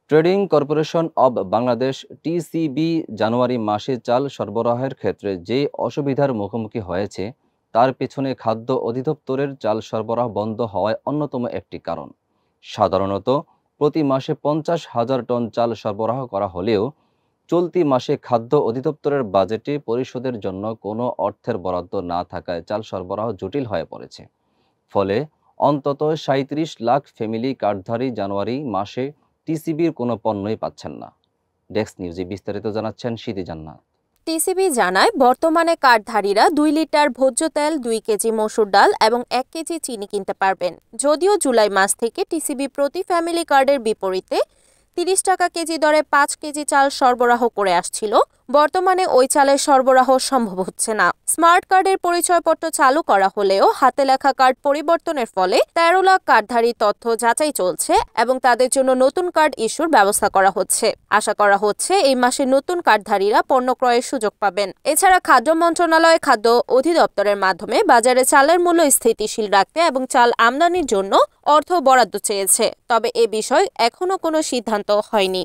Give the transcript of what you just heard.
Trading corporation of Bangladesh TCB জানুয়ারি মাসে চাল সরবরাহের ক্ষেত্রে যে অসুবিধার মুখোমুখি হয়েছে তার পেছনে খাদ্য অধিদপ্তরের চাল সরবরাহ বন্ধ হওয়ায় অন্যতম একটি কারণ। সাধারণত প্রতি মাসে 50,000 টন চাল সরবরাহ করা হলেও চলতি মাসে খাদ্য অধিদপ্তরের বাজেটে পরিশোধের জন্য কোনো অর্থের বরাদ্দ না থাকায় চাল সরবরাহ জটিল হয়ে পড়েছে। ফলে অন্তত ৩৭ লাখ ফ্যামিলি কার্ডধারী জানুয়ারি মাসে টিসিবির কোনো পণ্যই পাচ্ছেন না। ডেস্ক নিউজে বিস্তারিত জানাচ্ছেন সিদি জান্নাত। টিসিবি জানায় বর্তমানে কার্ডধারীরা 2 লিটার ভোজ্য তেল, 2 কেজি মসুর ডাল এবং 1 কেজি চিনি কিনতে পারবেন। যদিও জুলাই মাস থেকে টিসিবি প্রতি ফ্যামিলি কার্ডের বিপরীতে 30 টাকা কেজি দরে 5 কেজি চাল সরবরাহ করে আসছিল, বর্তমানে ওই চালের সরবরাহ সম্ভব হচ্ছে না। স্মার্ট কার্ডের পরিচয়পত্র চালু করা হলেও হাতে লেখা কার্ড পরিবর্তনের ফলে 13 লাখ কার্ডধারীর তথ্য যাচাই চলছে এবং তাদের জন্য নতুন কার্ড ইস্যুর ব্যবস্থা করা হচ্ছে। আশা করা হচ্ছে এই মাসে নতুন কার্ডধারীরা পণ্য ক্রয়ের সুযোগ পাবেন। এছাড়া খাদ্য মন্ত্রণালয় খাদ্য অধিদপ্তরের মাধ্যমে বাজারে চালের মূল্য স্থিতিশীল রাখতে এবং চাল আমদানির জন্য অর্থ বরাদ্দ চেয়েছে, তবে এ বিষয়ে এখনো কোনো সিদ্ধান্ত হয়নি।